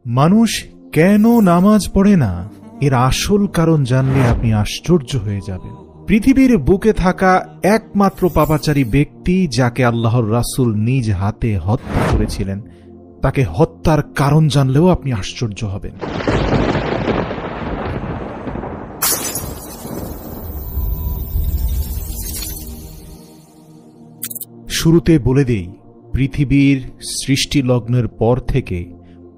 মানুষ কেন নামাজ পড়ে না, এর আসল কারণ জানলে আপনি আশ্চর্য হয়ে যাবেন। পৃথিবীর বুকে থাকা একমাত্র পাপাচারী ব্যক্তি যাকে আল্লাহর রাসূল নিজ হাতে হত্যা করেছিলেন, তাকে হত্যার কারণ জানলেও আপনি আশ্চর্য হবেন। শুরুতে বলে দেই, পৃথিবীর সৃষ্টি লগ্নের পর থেকে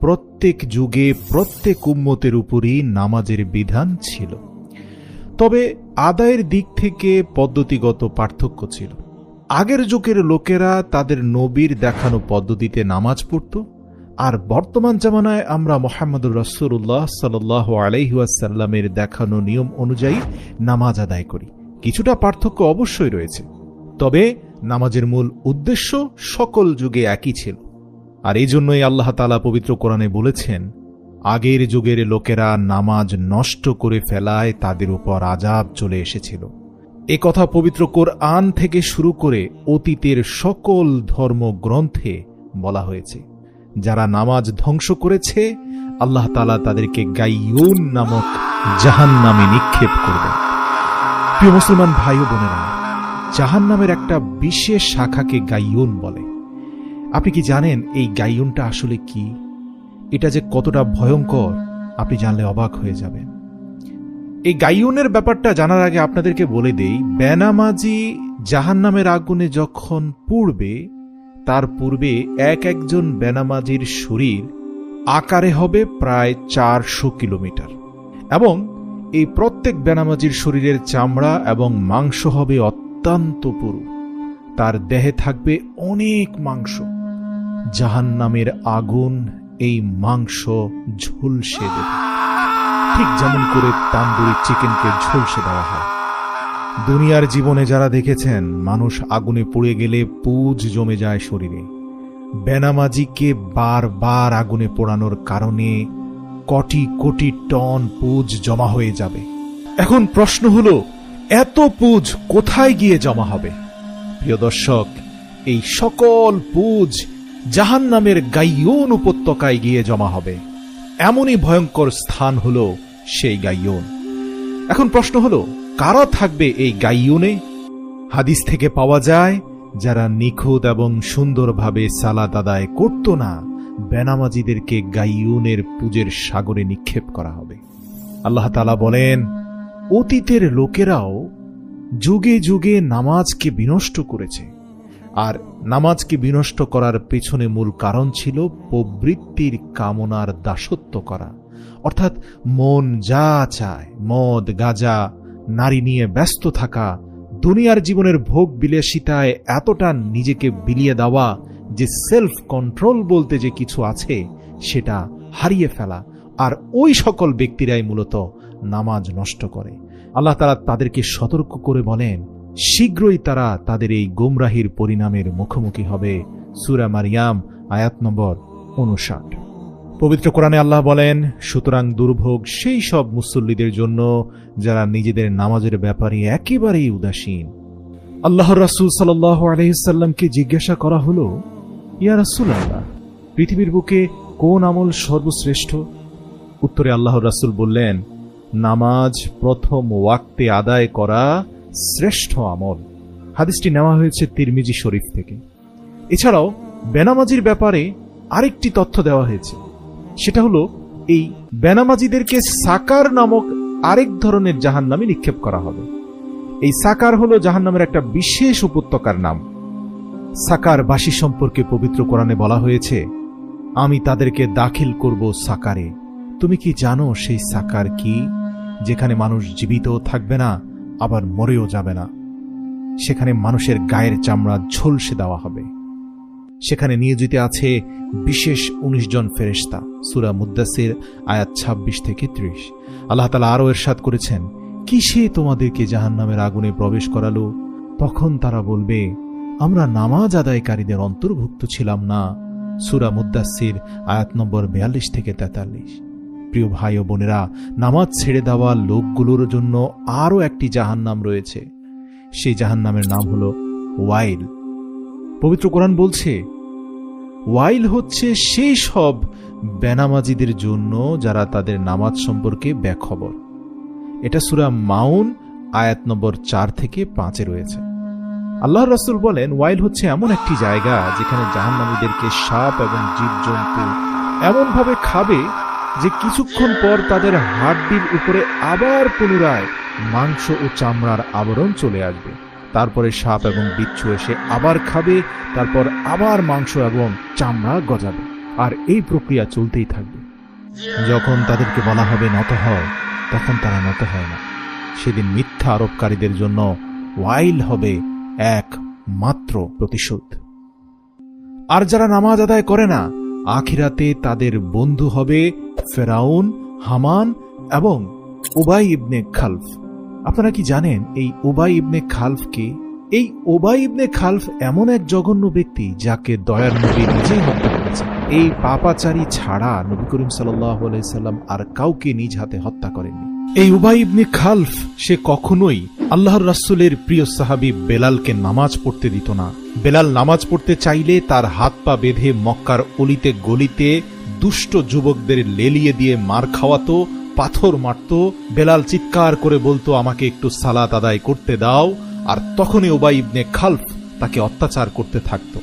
প্রত্যেক যুগে প্রত্যেক উম্মতের উপরই নামাজের বিধান ছিল, তবে আদায়ের দিক থেকে পদ্ধতিগত পার্থক্য ছিল। আগের যুগের লোকেরা তাদের নবীর দেখানো পদ্ধতিতে নামাজ পড়ত, আর বর্তমান জামানায় আমরা মুহাম্মদুর রাসূলুল্লাহ সাল্লাল্লাহু আলাইহি ওয়াসাল্লামের দেখানো নিয়ম অনুযায়ী নামাজ আদায় করি। কিছুটা পার্থক্য অবশ্যই রয়েছে, তবে নামাজের মূল উদ্দেশ্য সকল যুগে একই ছিল। আর এই জন্যই আল্লাহ তাআলা পবিত্র কোরআনে বলেছেন, আগের যুগের লোকেরা নামাজ নষ্ট করে ফেলায় তাদের উপর আযাব চলে এসেছিল। এ কথা পবিত্র কোরআন থেকে শুরু করে অতীতের সকল ধর্মগ্রন্থে বলা হয়েছে। যারা নামাজ ধ্বংস করেছে, আল্লাহ তাআলা তাদেরকে গাইয়ুন নামক জাহান্নামে নিক্ষেপ করবেন। প্রিয় মুসলমান ভাই ও বোনেরা, জাহান্নামের একটা বিশেষ শাখাকে গাইয়ুন বলে। আপনি কি জানেন এই গাইয়ুনটা আসলে কি? এটা যে কতটা ভয়ঙ্কর আপনি জানলে অবাক হয়ে যাবেন। এই গাইয়ুনের ব্যাপারটা জানার আগে আপনাদেরকে বলে দেই, বেনামাজি জাহান্নামের আগুনে যখন পুড়বে, তার পূর্বে একজন বেনামাজির শরীর আকারে হবে প্রায় 400 কিলোমিটার, এবং এই প্রত্যেক বেনামাজির শরীরের চামড়া এবং মাংস হবে অত্যন্ত পুরু। তার দেহে থাকবে অনেক মাংস। জাহান্নামের আগুন এই মাংস ঝলসে দেবে, ঠিক যেমন করে তান্দুরি চিকেনকে ঝলসে দেওয়া হয়। দুনিয়ার জীবনে যারা দেখেছেন, মানুষ আগুনে পুড়ে গেলে পুঁজ জমে যায় শরীরে। বেনামাজিকে বারবার আগুনে পোড়ানোর কারণে কোটি কোটি টন পুঁজ জমা হয়ে যাবে। এখন প্রশ্ন হলো, এত পুঁজ কোথায় গিয়ে জমা হবে? প্রিয় দর্শক, এই সকল পুঁজ জাহান্নামের গাইয়ুন উপত্যকায় গিয়ে জমা হবে। এমনই ভয়ঙ্কর স্থান হলো সেই গাইয়ুন। এখন প্রশ্ন হলো, কারা থাকবে এই গাইয়ুনে? হাদিস থেকে পাওয়া যায়, যারা নিখুঁত এবং সুন্দরভাবে সালাত আদায় করত না, বেনামাজিদেরকে গাইয়ুনের পুঁজের সাগরে নিক্ষেপ করা হবে। আল্লাহ তাআলা বলেন, অতীতের লোকেরাও যুগে যুগে নামাজকে বিনষ্ট করেছে, আর নামাজকে বিনষ্ট করার পেছনে মূল কারণ ছিল প্রবৃত্তির কামনার দাসত্ব করা, অর্থাৎ মন যা চায়, মদ, গাঁজা, নারী নিয়ে ব্যস্ত থাকা, দুনিয়ার জীবনের ভোগ বিলাসিতায় এতটা নিজেকে বিলিয়ে দেওয়া যে সেলফ কন্ট্রোল বলতে যে কিছু আছে সেটা হারিয়ে ফেলা। আর ওই সকল ব্যক্তিরাই মূলত নামাজ নষ্ট করে। আল্লাহ তাআলা তাদেরকে সতর্ক করে বলেন, শীঘ্রই তারা তাদের এই গোমরাহির পরিণামের মুখোমুখি হবে। সূরা মারিয়াম আয়াত নম্বর 59। পবিত্র কোরআনে আল্লাহ বলেন, সুতরাং দুর্ভোগ সেই সব মুসল্লিদের জন্য যারা নিজেদের নামাজের ব্যাপারে একেবারেই উদাসীন। আল্লাহর রাসূল সাল্লাল্লাহু আলাইহি ওয়াসাল্লামকে জিজ্ঞাসা করা হলো, ইয়া রাসূলুল্লাহ, পৃথিবীর বুকে কোন আমল সর্বশ্রেষ্ঠ? উত্তরে আল্লাহর রাসূল বললেন, নামাজ প্রথম ওয়াক্তে আদায় করা শ্রেষ্ঠ আমল। হাদিসটি নেওয়া হয়েছে তিরমিজি শরীফ থেকে। এছাড়াও বেনামাজির ব্যাপারে আরেকটি তথ্য দেওয়া হয়েছে, সেটা হলো এই বেনামাজিদেরকে সাকার নামক আরেক ধরনের জাহান্নামে নিক্ষেপ করা হবে। এই সাকার হলো জাহান্নামের একটা বিশেষ উপত্যকার নাম। সাকারবাসী সম্পর্কে পবিত্র কোরআনে বলা হয়েছে, আমি তাদেরকে দাখিল করব সাকারে। তুমি কি জানো সেই সাকার কি? যেখানে মানুষ জীবিত থাকবে না, আবার মরেও যাবে না। সেখানে মানুষের গায়ের চামড়া ঝলসে দেওয়া হবে। সেখানে নিয়োজিত আছে বিশেষ 19 জন ফেরেশতা। সূরা মুদ্দাসির আয়াত 26 থেকে 30। আল্লাহ তাআলা আরো ইরশাদ করেছেন, কিসে তোমাদেরকে জাহান্নামের আগুনে প্রবেশ করালো? তখন তারা বলবে, আমরা নামাজ আদায়কারীদের অন্তর্ভুক্ত ছিলাম না। সূরা মুদ্দাসির আয়াত নম্বর 42 থেকে 43। প্রিয় ভাই ও বোনেরা, নামাজ ছেড়ে দেওয়া লোকগুলোর জন্য আরো একটি জাহান্নাম রয়েছে। সেই জাহান্নামের নাম হলো ওয়াইল। পবিত্র কোরআন বলছে, ওয়াইল হচ্ছে সেই সব বেনামাজিদের জন্য যারা তাদের নামাজ সম্পর্কে বেখবর। এটা সূরা মাউন আয়াত নম্বর 4 থেকে 5 রয়েছে। আল্লাহর রাসূল বলেন, ওয়াইল হচ্ছে এমন একটি জায়গা যেখানে জাহান্নামীদেরকে সাপ এবং জীবজন্তু এমনভাবে খাবে যে কিছুক্ষণ পর তাদের হাড্ডির উপরে আবার পুনরায় মাংস ও চামড়ার আবরণ চলে আসবে। তারপরে সাপ এবং বিচ্ছু এসে আবার খাবে, তারপর আবার মাংস এবং চামড়া গজাবে, আর এই প্রক্রিয়া চলতেই থাকবে। যখন তাদেরকে বলা হবে নত হয়, তখন তারা নত হয় না। সেদিন মিথ্যা আরোপকারীদের জন্য ওয়াইল হবে এক মাত্র প্রতিশোধ। আর যারা নামাজ আদায় করে না, আখিরাতে তাদের বন্ধু হবে ফেরাউন, হামান এবং উবাই ইবনে খালফ। আপনারা কি জানেন এই উবাই ইবনে খালফ কে? এই উবাই ইবনে খালফ এমন এক জঘন্য ব্যক্তি যাকে দয়ার নবী নিজেই হত্যা করেছেন। এই পাপাচারী ছাড়া নবী করিম সাল্লাল্লাহু আলাইহি সাল্লাম আর কাউকে নিজ হাতে হত্যা করেননি। এই উবাই ইবনে খালফ সে কখনোই আল্লাহর রাসূলের প্রিয় সাহাবী বেলালকে নামাজ পড়তে দিত না। বেলাল নামাজ পড়তে চাইলে তার হাত পা বেঁধে মক্কার অলিতে গলিতে দুষ্ট যুবকদের লেলিয়ে দিয়ে মার খাওয়াতো, পাথর মারত। বেলাল চিৎকার করে বলতো, আমাকে একটু সালাত আদায় করতে দাও, আর তখনই উবাই ইবনে খালফ তাকে অত্যাচার করতে থাকত।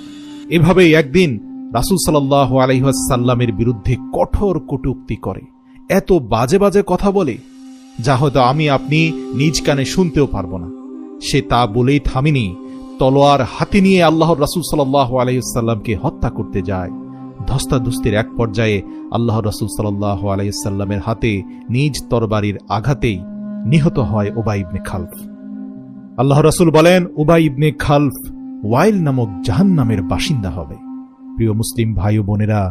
এভাবেই একদিন রাসূল সাল্লাল্লাহু আলাইহি ওয়াসাল্লামের বিরুদ্ধে কঠোর কটূক্তি করে, এত বাজে বাজে কথা বলে যা হয়তো আমি আপনি নিজ কানে শুনতেও পারবো না। সে তা বলেই থামেনি, তলোয়ার হাতে নিয়ে আল্লাহর রাসূল সাল্লাল্লাহু আলাইহি ওয়াসাল্লামকে হত্যা করতে যায়। ধস্তাধস্তির এক পর্যায়ে আল্লাহর রাসূল সাল্লাল্লাহু আলাইহি ওয়াসাল্লামের হাতে নিজ তরবারির আঘাতেই নিহত হয় উবাই ইবনে খালফ। আল্লাহর রাসূল বলেন, উবাই ইবনে খালফ ওয়াইল নামক জাহান্নামের বাসিন্দা হবে। প্রিয় মুসলিম ভাই ও বোনেরা,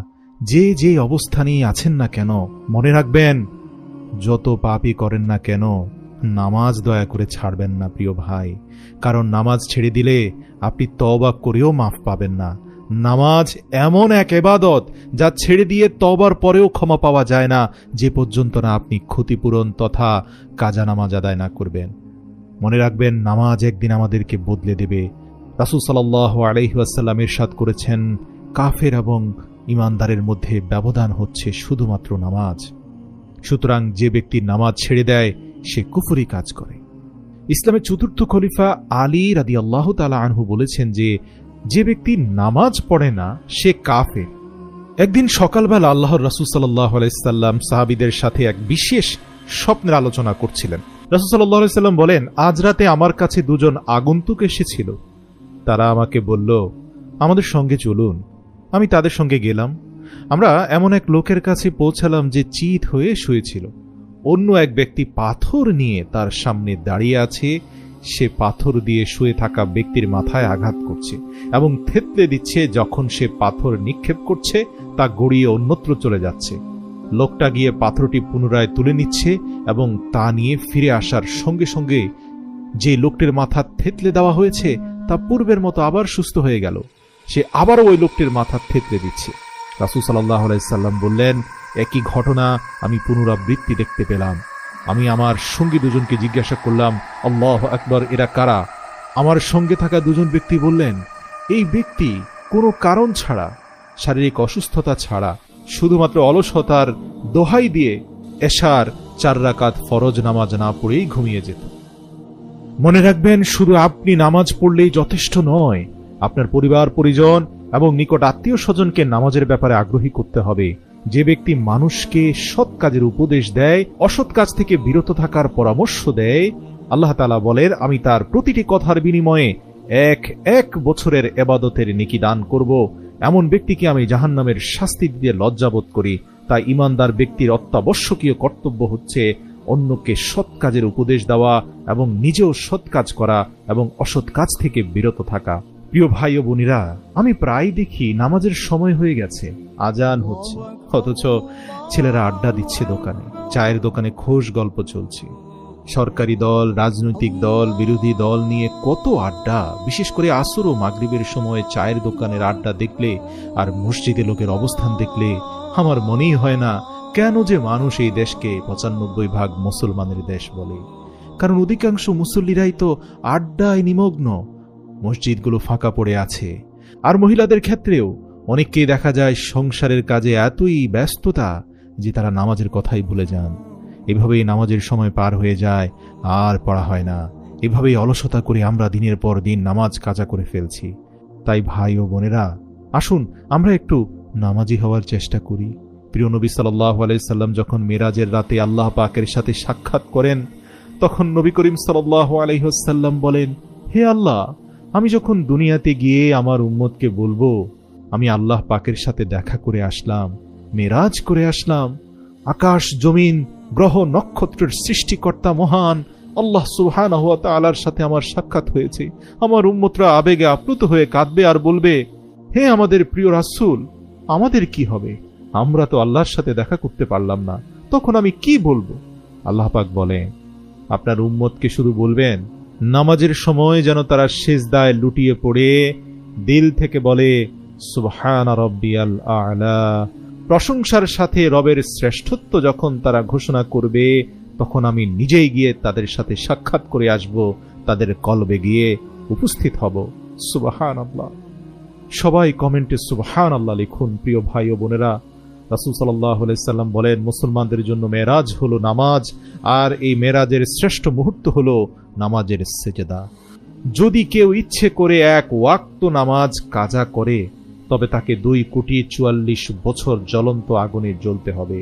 যে যে অবস্থানেই আছেন না কেন, মনে রাখবেন, যত পাপই করেন না কেন, নামাজ দয়া করে ছাড়বেন না প্রিয় ভাই। কারণ নামাজ ছেড়ে দিলে আপনি তওবা করেও মাফ পাবেন না। নামাজ এমন এক ইবাদত যা ছেড়ে দিয়ে তওবার পরেও ক্ষমা পাওয়া যায় না, যে পর্যন্ত না আপনি ক্ষতিপূরণ তথা কাজা নামাজ আদায় না করবেন। মনে রাখবেন, নামাজ একদিন আমাদেরকে বদলে দেবে। রাসূল সাল্লাল্লাহু আলাইহি ওয়াসাল্লাম ইরশাদ করেছেন, কাফের এবং ঈমানদারের মধ্যে ব্যবধান হচ্ছে শুধুমাত্র নামাজ। সুতরাং যে ব্যক্তি নামাজ ছেড়ে দেয় সে কুফরি কাজ করে। ইসলামের চতুর্থ খলিফা আলী রাদিয়াল্লাহু তাআলা আনহু বলেছেন যে ব্যক্তি নামাজ পড়ে না সে কাফের। একদিন সকালবেলা আল্লাহর রাসূল সাল্লাল্লাহু আলাইহি সাল্লাম সাহাবীদের সাথে এক বিশেষ স্বপ্নের আলোচনা করছিলেন। রাসূল সাল্লাল্লাহু আলাইহি সাল্লাম বলেন, আজ রাতে আমার কাছে দুজন আগন্তুক এসেছিল। তারা আমাকে বলল, আমাদের সঙ্গে চলুন। আমি তাদের সঙ্গে গেলাম। আমরা এমন এক লোকের কাছে পৌঁছালাম যে চিত হয়ে শুয়েছিল। অন্য এক ব্যক্তি পাথর নিয়ে তার সামনে দাঁড়িয়ে আছে। সে পাথর দিয়ে শুয়ে থাকা ব্যক্তির মাথায় আঘাত করছে এবং থেতলে দিচ্ছে। যখন সে পাথর নিক্ষেপ করছে তা গড়িয়ে অন্যত্র চলে যাচ্ছে। লোকটা গিয়ে পাথরটি পুনরায় তুলে নিচ্ছে এবং তা নিয়ে ফিরে আসার সঙ্গে সঙ্গে যে লোকটির মাথা থেতলে দেওয়া হয়েছে তা পূর্বের মতো আবার সুস্থ হয়ে গেল। সে আবারও ওই লোকটির মাথা থেতলে দিচ্ছে। রাসূল সাল্লাল্লাহু আলাইহি সাল্লাম বললেন, একই ঘটনা আমি পুনরাবৃত্তি দেখতে পেলাম। আমি আমার সঙ্গী দুজনকে জিজ্ঞাসা করলাম, আল্লাহু আকবার, এরা কারা? আমার সঙ্গে থাকা দুজন ব্যক্তি বললেন, এই ব্যক্তি কোনো কারণ ছাড়া, শারীরিক অসুস্থতা ছাড়া, শুধুমাত্র অলসতার দোহাই দিয়ে এশার 4 রাকাত ফরজ নামাজ না পড়েই ঘুমিয়ে যেত। মনে রাখবেন, শুধু আপনি নামাজ পড়লেই যথেষ্ট নয়, আপনার পরিবার পরিজন এবং নিকট আত্মীয় স্বজনকে নামাজের ব্যাপারে আগ্রহী করতে হবে। যে ব্যক্তি মানুষকে সৎ কাজের উপদেশ দেয়, অসৎ কাজ থেকে বিরত থাকার পরামর্শ দেয়, আল্লাহ তাআলা বলেন, আমি তার প্রতিটি কথার বিনিময়ে এক বছরের ইবাদতের নেকি দান করব। এমন ব্যক্তিকে আমি জাহান্নামের শাস্তি দিয়ে লজ্জাবোধ করি। তাই ঈমানদার ব্যক্তির অত্যাবশ্যকীয় কর্তব্য হচ্ছে অন্যকে সৎ কাজের উপদেশ দেওয়া এবং নিজেও সৎ কাজ করা এবং অসৎ কাজ থেকে বিরত থাকা। প্রিয় ভাই ও বোনেরা, আমি প্রায় দেখি নামাজের সময় হয়ে গেছে, আজান হচ্ছে, অথচ ছেলেরা আড্ডা দিচ্ছে দোকানে, চায়ের দোকানে খোশ গল্প চলছে। সরকারি দল, রাজনৈতিক দল, বিরোধী দল নিয়ে কত আড্ডা। বিশেষ করে আসর ও মাগরিবের সময় চায়ের দোকানের আড্ডা দেখলে আর মসজিদে লোকের অবস্থান দেখলে আমার মনেই হয় না কেন যে মানুষ এই দেশকে 95% মুসলমানের দেশ বলে। কারণ অধিকাংশ মুসল্লিরাই তো আড্ডায় নিমগ্ন। মসজিদগুলো ফাঁকা পড়ে আছে। আর মহিলাদের ক্ষেত্রেও অনেককেই দেখা যায় সংসারের কাজে এতই ব্যস্ততা যে তারা নামাজের কথাই ভুলে যান। এভাবেই নামাজের সময় পার হয়ে যায়, আর পড়া হয় না। এভাবেই অলসতা করে আমরা দিনের পর দিন নামাজ কাজা করে ফেলছি। তাই ভাই ও বোনেরা, আসুন আমরা একটু নামাজি হওয়ার চেষ্টা করি। প্রিয় নবী সাল্লাল্লাহু আলাইহি সাল্লাম যখন মেরাজের রাতে আল্লাহ পাকের সাথে সাক্ষাৎ করেন, তখন নবী করিম সাল্লাল্লাহু আলাইহি ওয়াসাল্লাম বলেন, হে আল্লাহ, আমি যখন দুনিয়াতে গিয়ে আমার উম্মতকে বলবো আমি আল্লাহ পাকের সাথে দেখা করে আসলাম, মেরাজ করে আসলাম, আকাশ জমিন গ্রহ নক্ষত্রের সৃষ্টিকর্তা মহান আল্লাহ সুবহানাহু ওয়া তাআলার সাথে আমার সাক্ষাৎ হয়েছে, আমার উম্মতরা আবেগে আপ্লুত হয়ে কাঁদবে আর বলবে, হে আমাদের প্রিয় রাসূল, আমাদের কি হবে? আমরা তো আল্লাহর সাথে দেখা করতে পারলাম না, তখন আমি কি বলবো? আল্লাহ পাক বলেন, আপনার উম্মতকে শুধু বলবেন নামাজের সময় যেন তারা সিজদায় লুটিয়ে পড়ে দিল থেকে বলে সুবহানা রাব্বিয়াল আ'লা। প্রশংসার সাথে রবের শ্রেষ্ঠত্ব যখন তারা ঘোষণা করবে, তখন আমি নিজেই গিয়ে তাদের সাথে সাক্ষাৎ করে আসব, তাদের কলবে গিয়ে উপস্থিত হব। সুবহানাল্লাহ। সবাই কমেন্টে সুবহানাল্লাহ লিখুন। প্রিয় ভাই ও বোনেরা, রাসূল সাল্লাল্লাহু আলাইহি সাল্লাম বলেন, মুসলমানদের জন্য মেরাজ হলো নামাজ, আর এই মেরাজের শ্রেষ্ঠ মুহূর্ত হলো নামাজের সেজদা। যদি কেউ ইচ্ছে করে এক ওয়াক্ত নামাজ কাজা করে, তবে তাকে 2,44 বছর জ্বলন্ত আগুনে জ্বলতে হবে।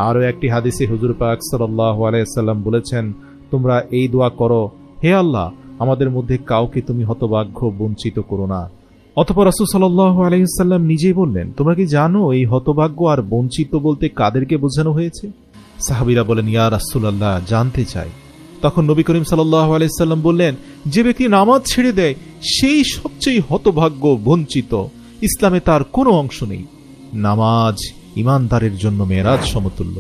আরও একটি হাদিসে হুজুর পাক সাল্লাল্লাহু আলাইহি সাল্লাম বলেছেন, তোমরা এই দোয়া করো, হে আল্লাহ, আমাদের মধ্যে কাউকে তুমি হতভাগ্য বঞ্চিত করো না। অতঃপর রাসূল সাল্লাল্লাহু আলাইহি সাল্লাম নিজেই বললেন, তোমরা কি জানো এই হতভাগ্য আর বঞ্চিত বলতে কাদেরকে বোঝানো হয়েছে? সাহাবীরা বলেন, ইয়া রাসূলুল্লাহ, জানতে চাই। তখন নবী করিম সাল্লাল্লাহু আলাইহি সাল্লাম বললেন, যে ব্যক্তি নামাজ ছেড়ে দেয় সেই সবচেয়ে হতভাগ্য বঞ্চিত, ইসলামে তার কোনো অংশ নেই। নামাজ ঈমানদারের জন্য মেরাজ সমতুল্য।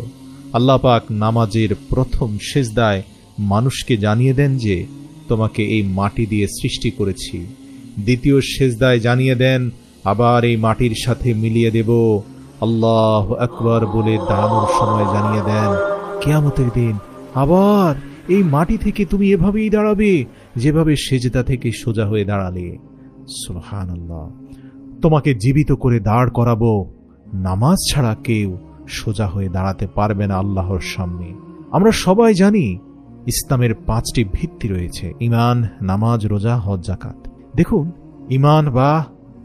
আল্লাহ পাক নামাজের প্রথম সিজদায় মানুষকে জানিয়ে দেন যে তোমাকে এই মাটি দিয়ে সৃষ্টি করেছি। দ্বিতীয় সিজদায় জানিয়ে দেন আবার এই মাটির সাথে মিলিয়ে দেব। আল্লাহু আকবার বলে দাঁড়ানোর সময় জানিয়ে দেন কিয়ামতের দিন আবার এই মাটি থেকে তুমি এভাবেই দাঁড়াবে যেভাবে সিজদা থেকে সোজা হয়ে দাঁড়ালে। সুবহানাল্লাহ। তোমাকে জীবিত করে দাঁড় করাবো। নামাজ ছাড়া কেউ সোজা হয়ে দাঁড়াতে পারবে না আল্লাহর সামনে। আমরা সবাই জানি ইসলামের 5টি ভিত্তি রয়েছে: ঈমান, নামাজ, রোজা, হজ, যাকাত। দেখুন, ঈমান বা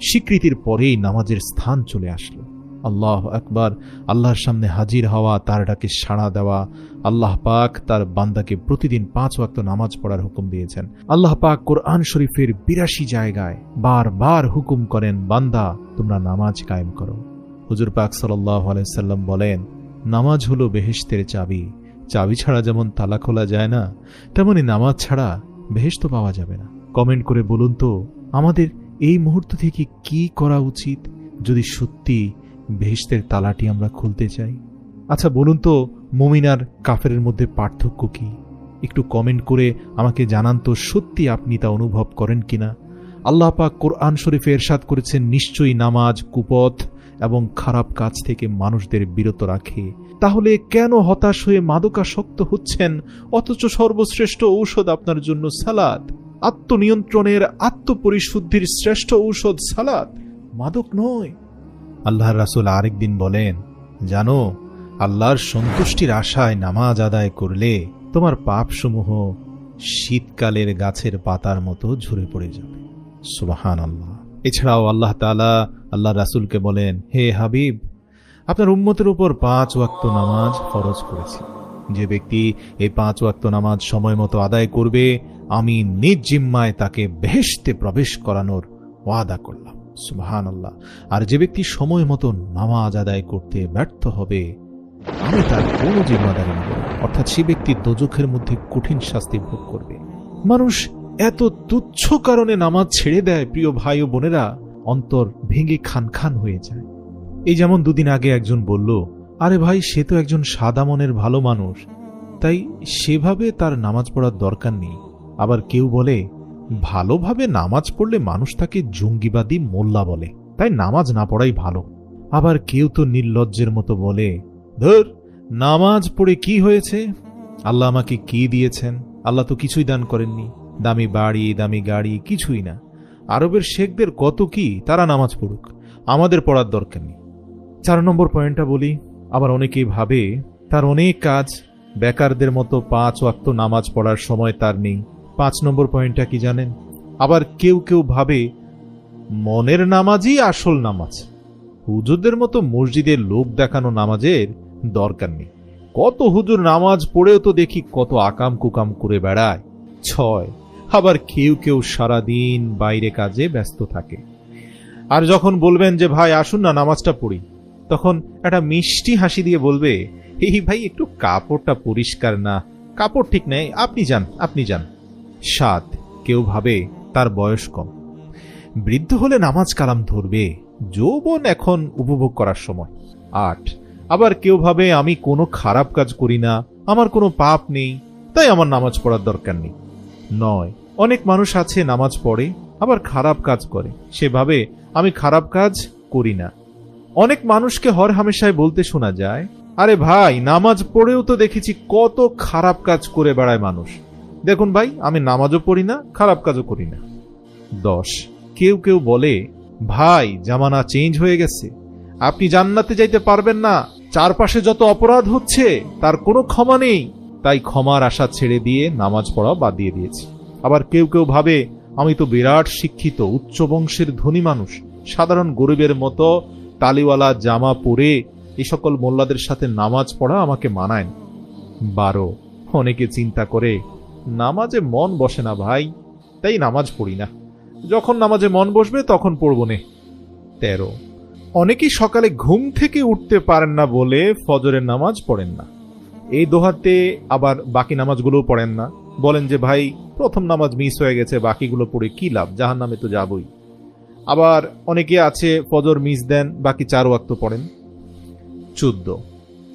স্বীকৃতির পরেই নামাজের স্থান চলে আসলো। আল্লাহু আকবার, আল্লাহর সামনে হাজির হওয়া, তার ডাকে সাড়া দেওয়া। আল্লাহ পাক তার বান্দাকে প্রতিদিন 5 ওয়াক্ত নামাজ পড়ার হুকুম দিয়েছেন। আল্লাহ পাক কোরআন শরীফের 82 জায়গায় বারবার হুকুম করেন, বান্দা তোমরা নামাজ কায়েম করো। হুজুর পাক সাল্লাল্লাহু আলাইহি সাল্লাম বলেন, নামাজ হলো বেহেশতের চাবি। চাবি ছাড়া যেমন তালা খোলা যায় না, তেমনি নামাজ ছাড়া বেহেশত পাওয়া যাবে না। কমেন্ট করে বলুন তো, আমাদের এই মুহূর্ত থেকে কি করা উচিত যদি সত্যি বেহেশতের তালাটি আমরা খুলতে চাই? আচ্ছা বলুন তো, মুমিন আর কাফেরের মধ্যে পার্থক্য কি? একটু কমেন্ট করে আমাকে জানান তো, সত্যি আপনি তা অনুভব করেন কিনা। আল্লাহ পাক কোরআন শরীফে ইরশাদ করেছেন, নিশ্চয়ই নামাজ কুপথ এবং খারাপ কাজ থেকে মানুষদের বিরত রাখে। তাহলে কেন হতাশ হয়ে মাদকাসক্ত হচ্ছেন, অথচ সর্বশ্রেষ্ঠ ঔষধ আপনার জন্য সালাত। আত্মনিয়ন্ত্রণের, আত্মপরিশুদ্ধির শ্রেষ্ঠ ঔষধ সালাত, মাদক নয়। আল্লাহর রাসূল আরেকদিন বলেন, জানো, আল্লাহর সন্তুষ্টির আশায় নামাজ আদায় করলে তোমার পাপসমূহ শীতকালের গাছের পাতার মতো ঝরে পড়ে যাবে। সুবহানাল্লাহ। এছাড়াও আল্লাহ তাআলা আল্লাহ রাসূলকে বলেন, হে হাবিব, আপনার উম্মতের উপর 5 ওয়াক্ত নামাজ ফরজ করেছি। যে ব্যক্তি এই 5 ওয়াক্ত নামাজ সময় মতো আদায় করবে, আমি নিজ জিম্মায় তাকে বেহেশতে প্রবেশ করানোর ওয়াদা করলাম। সুবহানাল্লাহ। আর যে ব্যক্তি সময় মতো নামাজ আদায় করতে ব্যর্থ হবে, আমি তার কোনো জিম্মাদারি নেব না, অর্থাৎ সে ব্যক্তি দোজখের মধ্যে কঠিন শাস্তি ভোগ করবে। মানুষ এত তুচ্ছ কারণে নামাজ ছেড়ে দেয়, প্রিয় ভাই ও বোনেরা, অন্তর ভেঙে খান খান হয়ে যায়। এই যেমন 2 দিন আগে একজন বলল, আরে ভাই, সে তো একজন সাদা মনের ভালো মানুষ, তাই সেভাবে তার নামাজ পড়ার দরকার নেই। আবার কেউ বলে, ভালোভাবে নামাজ পড়লে মানুষ তাকে জঙ্গিবাদী মোল্লা বলে, তাই নামাজ না পড়াই ভালো। আবার কেউ তো নির্লজ্জের মতো বলে, ধর, নামাজ পড়ে কি হয়েছে? আল্লাহ আমাকে কি দিয়েছেন? আল্লাহ তো কিছুই দান করেননি। দামি বাড়ি, দামি গাড়ি কিছুই না। আরবের শেখদের কত কি, তারা নামাজ পড়ুক। আমাদের পড়ার দরকার নেই। 4 নম্বর পয়েন্টটা বলি, আবার অনেকেই ভাবে তার অনেক কাজ, বেকারদের মতো 5 ওয়াক্ত নামাজ পড়ার সময় তার নেই। 5 নম্বর পয়েন্টটা কি জানেন? আবার কেউ কেউ ভাবে মনের নামাজই আসল নামাজ, হুজুরদের মতো মসজিদের লোক দেখানো নামাজের দরকার নেই। কত হুজুর নামাজ পড়েও তো দেখি কত আকাম কুকাম করে বেড়ায়। 6, আবার কেউ কেউ সারাদিন বাইরে কাজে ব্যস্ত থাকে, আর যখন বলবেন যে ভাই আসুন না নামাজটা পড়ি, তখন একটা মিষ্টি হাসি দিয়ে বলবে, এই ভাই একটু কাপড়টা পরিষ্কার না, কাপড় ঠিক নেই, আপনি যান আপনি যান। 7, কেউ ভাবে তার বয়স কম, বৃদ্ধ হলে নামাজ কালাম ধরবে, যৌবন এখন উপভোগ করার সময়। 8, আবার কেউ ভাবে আমি কোনো খারাপ কাজ করি না, আমার কোনো পাপ নেই, তাই আমার নামাজ পড়ার দরকার নেই। 9, অনেক মানুষ আছে নামাজ পড়ে আবার খারাপ কাজ করে, সেভাবে আমি খারাপ কাজ করি না। অনেক মানুষকে হর হামেশায় বলতে শোনা যায়, আরে ভাই নামাজ পড়েও তো দেখেছি কত খারাপ কাজ করে বেড়ায় মানুষ, দেখুন ভাই আমি নামাজও পড়ি না, খারাপ কাজও করি না। 10, কেউ কেউ বলে ভাই জামানা চেঞ্জ হয়ে গেছে, আপনি জান্নাতে যাইতে পারবেন না, চারপাশে যত অপরাধ হচ্ছে তার কোনো ক্ষমা নেই, তাই ক্ষমার আশা ছেড়ে দিয়ে নামাজ পড়া বাদ দিয়ে দিয়েছি। আবার কেউ কেউ ভাবে আমি তো বিরাট শিক্ষিত, উচ্চ বংশের ধনী মানুষ, সাধারণ গরিবের মতো তালিওয়ালা জামা পরে এই সকল মোল্লাদের সাথে নামাজ পড়া আমাকে মানায় না। 12, অনেকে চিন্তা করে নামাজে মন বসে না ভাই, তাই নামাজ পড়ি না, যখন নামাজে মন বসবে তখন পড়ব নে। 13, অনেকেই সকালে ঘুম থেকে উঠতে পারেন না বলে ফজরের নামাজ পড়েন না, এই দোহাতে আবার বাকি নামাজগুলো পড়েন না, বলেন যে ভাই প্রথম নামাজ মিস হয়ে গেছে, বাকিগুলো পড়ে কি লাভ, জাহান্নামে তো যাবই। আবার অনেকে আছে ফজর মিস দেন, বাকি 4 ওয়াক্ত পড়েন। 14,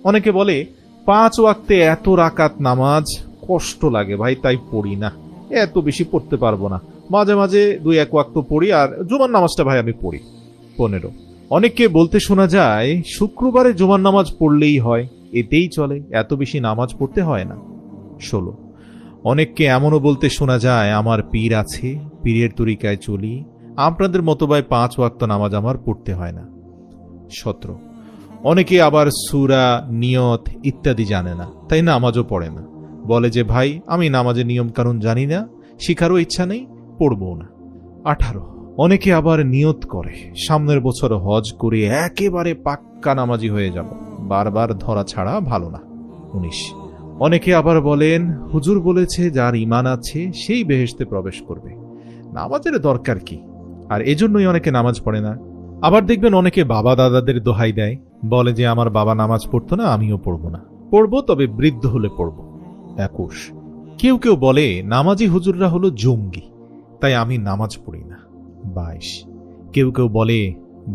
অনেকে বলে 5 ওয়াক্তে এত রাকাত নামাজ কষ্ট লাগে ভাই, তাই পড়ি না, এত বেশি পড়তে পারবো না, মাঝে মাঝে 2-1 ওয়াক্ত পড়ি, আর জুমার নামাজটা ভাই আমি পড়ি। 15, অনেককে বলতে শোনা যায় শুক্রবারে জুমার নামাজ পড়লেই হয়, এতেই চলে, এত বেশি নামাজ পড়তে হয় না। 16, অনেককে এমনও বলতে শোনা যায় আমার পীর আছে, পীরের তরিকায় চলি, আপনাদের মতো ভাই 5 ওয়াক্ত নামাজ আমার পড়তে হয় না। 17, অনেকে আবার সূরা, নিয়ত ইত্যাদি জানে না, তাই নামাজও পড়ে না, বলে যে ভাই আমি নামাজের নিয়ম কানুন জানি না, শিখারও ইচ্ছা নেই, পড়বও না। 18, অনেকে আবার নিয়ত করে সামনের বছর হজ করে একেবারে পাক্কা নামাজি হয়ে যাব, বারবার ধরা ছাড়া ভালো না। 19, অনেকে আবার বলেন হুজুর বলেছে যার ঈমান আছে সেই বেহেশতে প্রবেশ করবে, নামাজের দরকার কি, আর এজন্যই অনেকে নামাজ পড়ে না। আবার দেখবেন অনেকে বাবা দাদাদের দোহাই দেয়, বলে যে আমার বাবা নামাজ পড়তো না, আমিও পড়বো না, পড়বো তবে বৃদ্ধ হলে পড়বো। 21, কেউ কেউ বলে নামাজি হুজুররা হলো জঙ্গি, তাই আমি নামাজ পড়ি না। 22, কেউ কেউ বলে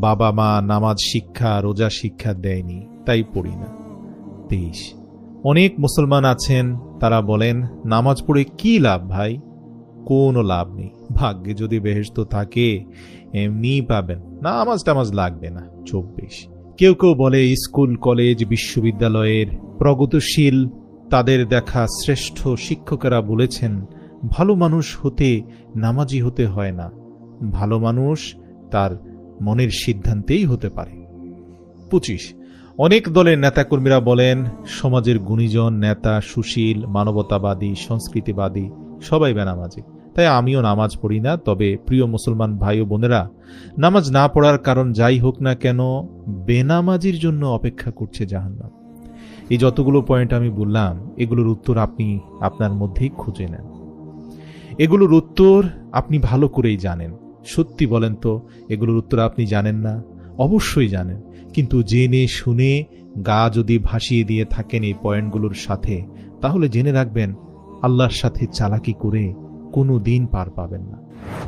বাবা মা নামাজ শিক্ষা রোজা শিক্ষা দেয়নি, তাই পড়ি না। 23, অনেক মুসলমান আছেন তারা বলেন নামাজ পড়ে কি লাভ ভাই, কোনো লাভ নেই, ভাগ্যে যদি বেহেশত থাকে এমনি পাবেন, নামাজ টামাজ লাগবে না। 24, কেউ কেউ বলে স্কুল কলেজ বিশ্ববিদ্যালয়ের প্রগতিশীল তাদের দেখা শ্রেষ্ঠ শিক্ষকেরা বলেছেন ভালো মানুষ হতে নামাজি হতে হয় না, ভালো মানুষ তার মনের সিদ্ধান্তেই হতে পারে। 25, অনেক দলের নেতাকর্মীরা বলেন সমাজের গুণীজন নেতা, সুশীল, মানবতাবাদী, সংস্কৃতিবাদী সবাই বেনামাজি, তাই আমিও নামাজ পড়ি না, তবে প্রিয় মুসলমান ভাই ও বোনেরা, নামাজ না পড়ার কারণ যাই হোক না কেন বেনামাজির জন্য অপেক্ষা করছে জাহান্নাম। এই যতগুলো পয়েন্ট আমি বললাম এগুলোর উত্তর আপনি আপনার মধ্যেই খুঁজে নেন, এগুলোর উত্তর আপনি ভালো করেই জানেন। সত্যি বলেন তো এগুলোর উত্তর আপনি জানেন না? অবশ্যই জানেন, কিন্তু জেনে শুনে গা যদি ভাসিয়ে দিয়ে থাকেন এই পয়েন্টগুলোর সাথে, তাহলে জেনে রাখবেন আল্লাহর সাথে চালাকি করে কোনো দিন পার পাবেন না।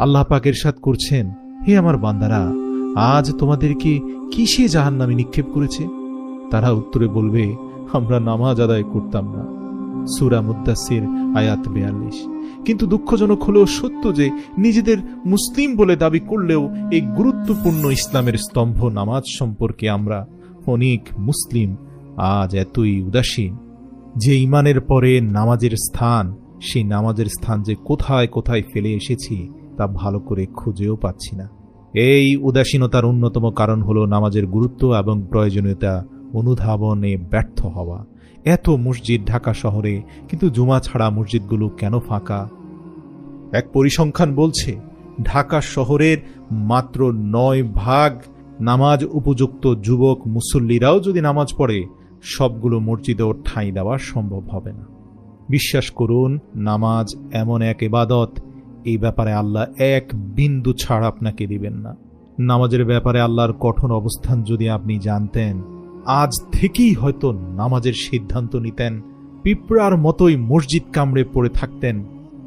আল্লাহ পাক ইরশাদ করছেন, হে আমার বান্দারা, আজ তোমাদেরকে কিসে জাহান্নামে নিক্ষেপ করেছে? তারা উত্তরে বলবে, আমরা নামাজ আদায় করতাম না। সূরা মুদ্দাসির আয়াত 42। কিন্তু দুঃখজনক হলেও সত্য যে নিজেদের মুসলিম বলে দাবি করলেও এই গুরুত্বপূর্ণ ইসলামের স্তম্ভ নামাজ সম্পর্কে আমরা অনেক মুসলিম আজ এতই উদাসীন যে ঈমানের পরে নামাজের স্থান, সেই নামাজের স্থান যে কোথায় কোথায় ফেলে এসেছি তা ভালো করে খুঁজেও পাচ্ছি না। এই উদাসীনতার অন্যতম কারণ হলো নামাজের গুরুত্ব এবং প্রয়োজনীয়তা অনুধাবনে ব্যর্থ হওয়া। এত মসজিদ ঢাকা শহরে, কিন্তু জুমা ছাড়া মসজিদগুলো কেন ফাঁকা? এক পরিসংখ্যান বলছে ঢাকা শহরের মাত্র ৯% নামাজ উপযুক্ত যুবক মুসল্লিরাও যদি নামাজ পড়ে, সবগুলো মসজিদেও ঠাঁই দেওয়া সম্ভব হবে না। বিশ্বাস করুন, নামাজ এমন এক ইবাদত, এই ব্যাপারে আল্লাহ এক বিন্দু ছাড় আপনাকে দিবেন না। নামাজের ব্যাপারে আল্লাহর কঠোর অবস্থান যদি আপনি জানতেন, আজ থেকেই হয়তো নামাজের সিদ্ধান্ত নিতেন, পিঁপড়ার মতোই মসজিদ কামড়ে পড়ে থাকতেন,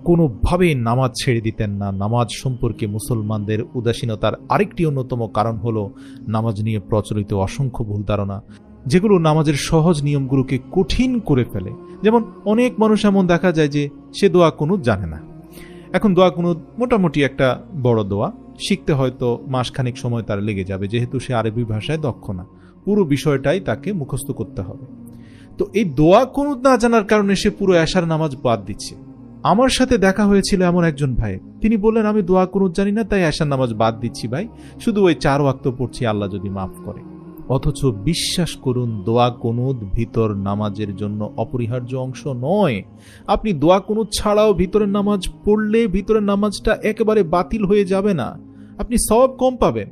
কোনোভাবেই নামাজ ছেড়ে দিতেন না। নামাজ সম্পর্কে মুসলমানদের উদাসীনতার আরেকটি অন্যতম কারণ হলো নামাজ নিয়ে প্রচলিত অসংখ্য ভুল ধারণা, যেগুলো নামাজের সহজ নিয়মগুলোকে কঠিন করে ফেলে। যেমন অনেক মানুষ এমন দেখা যায় যে সে দোয়া কুনুত জানে না। এখন দোয়া কুনুত মোটামুটি একটা বড় দোয়া, শিখতে হয়তো মাসখানেক সময় তার লেগে যাবে, যেহেতু সে আরবি ভাষায় দক্ষ না। পুরো বিষয়টাই তাকে মুখস্থ করতে হবে। তো এই দোয়া কুনুত না জানার কারণে সে পুরো এশার নামাজ বাদ দিচ্ছে। আমার সাথে দেখা হয়েছিল এমন একজন ভাই, তিনি বললেন, আমি দোয়া কুনুত জানি না, তাই এশার নামাজ বাদ দিচ্ছি ভাই, শুধু ওই 4 ওয়াক্ত পড়ছি, আল্লাহ যদি মাফ করে। অথচ বিশ্বাস করুন, দোয়া কুনুত ভিতর নামাজের জন্য অপরিহার্য অংশ নয়। আপনি দোয়া কুনুত ছাড়াও ভিতরের নামাজ পড়লে ভিতরের নামাজটা একেবারে বাতিল হয়ে যাবে না, আপনি সওয়াব কম পাবেন।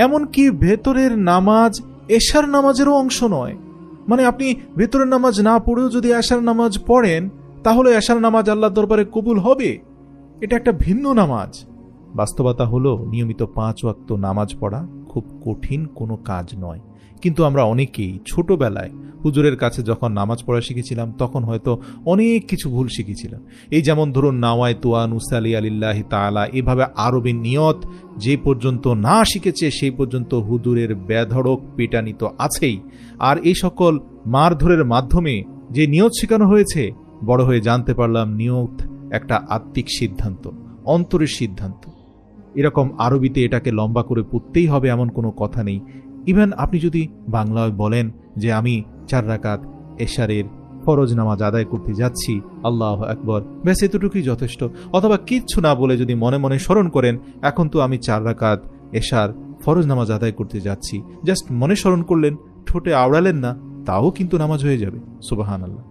এমনকি ভেতরের নামাজ এশার নামাজেরও অংশ নয়। মানে আপনি ভেতরের নামাজ না পড়েও যদি এশার নামাজ পড়েন, তাহলে এশার নামাজ আল্লাহর দরবারে কবুল হবে। এটা একটা ভিন্ন নামাজ। বাস্তবতা হলো নিয়মিত 5 ওয়াক্ত নামাজ পড়া খুব কঠিন কোনো কাজ নয়। কিন্তু আমরা অনেকেই ছোটবেলায় হুজুরের কাছে যখন নামাজ পড়া শিখেছিলাম, তখন হয়তো অনেক কিছু ভুল শিখেছিলাম। এই যেমন ধরুন, নাওয়াই তুয়া নুসালি আলিল্লাহি তাআলা, এভাবে আরবি নিয়ত যে পর্যন্ত না শিখেছে সেই পর্যন্ত হুজুরের বেধড়ক পিটানি তো আছেই। আর এই সকল মারধরের মাধ্যমে যে নিয়ত শেখানো হয়েছে, বড় হয়ে জানতে পারলাম নিয়ত একটা আত্মিক সিদ্ধান্ত, অন্তরের সিদ্ধান্ত। এরকম আরবিতে এটাকে লম্বা করে পড়তেই হবে এমন কোনো কথা নেই। ইভেন আপনি যদি বাংলায় বলেন যে আমি 4 রাকাত এশারের ফরজ নামাজ আদায় করতে যাচ্ছি, আল্লাহু আকবার, ব্যাস এতটুকুই যথেষ্ট। অথবা কিচ্ছু না বলে যদি মনে মনে স্মরণ করেন, এখন তো আমি 4 রাকাত এশার ফরজ নামাজ আদায় করতে যাচ্ছি, জাস্ট মনে স্মরণ করলেন, ঠোঁটে আওড়ালেন না, তাও কিন্তু নামাজ হয়ে যাবে। সুবহানাল্লাহ।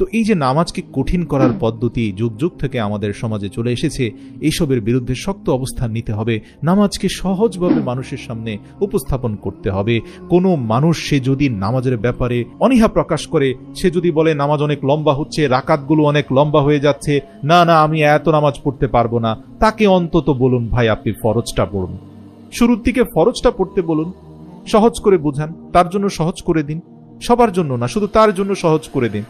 তো এই যে নামাজকে কঠিন করার পদ্ধতি যুগ যুগ থেকে আমাদের সমাজে চলে এসেছে, এইসবের বিরুদ্ধে শক্ত অবস্থান নিতে হবে। নামাজকে সহজভাবে মানুষের সামনে উপস্থাপন করতে হবে। কোনো মানুষ সে যদি নামাজের ব্যাপারে অনীহা প্রকাশ করে, সে যদি বলে নামাজ অনেক লম্বা হচ্ছে, রাকাতগুলো অনেক লম্বা হয়ে যাচ্ছে, না না আমি এত নামাজ পড়তে পারবো না, তাকে অন্তত বলুন, ভাই আপনি ফরজটা পড়ুন, শুরুর দিকে ফরজটা পড়তে বলুন, সহজ করে বুঝান, তার জন্য সহজ করে দিন। সবার জন্য না, শুধু তার জন্য সহজ করে দিন।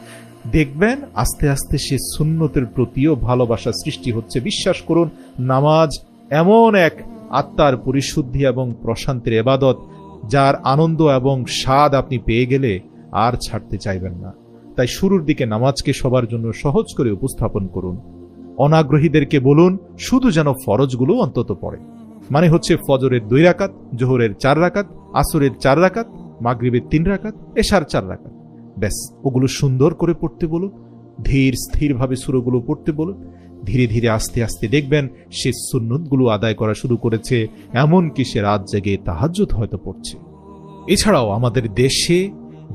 দেখবেন আস্তে আস্তে সে সুন্নতের প্রতিও ভালোবাসা সৃষ্টি হচ্ছে। বিশ্বাস করুন, নামাজ এমন এক আত্মার পরিশুদ্ধি এবং প্রশান্তির ইবাদত, যার আনন্দ এবং স্বাদ আপনি পেয়ে গেলে আর ছাড়তে চাইবেন না। তাই শুরুর দিকে নামাজকে সবার জন্য সহজ করে উপস্থাপন করুন। অনাগ্রহীদেরকে বলুন শুধু যেন ফরজগুলো অন্তত পড়ে। মানে হচ্ছে ফজরের 2 রাকাত, জোহরের 4 রাকাত, আসরের 4 রাকাত, মাগরিবের 3 রাকাত, এশার 4 রাকাত, ব্যাস ওগুলো সুন্দর করে পড়তে বলুন। ধীর স্থিরভাবে সূরাগুলো পড়তে বলুন। ধীরে ধীরে আস্তে আস্তে দেখবেন সে সুন্নতগুলো আদায় করা শুরু করেছে, এমনকি সে রাত জেগে তাহাজ্জুদ হয়তো পড়ছে। এছাড়াও আমাদের দেশে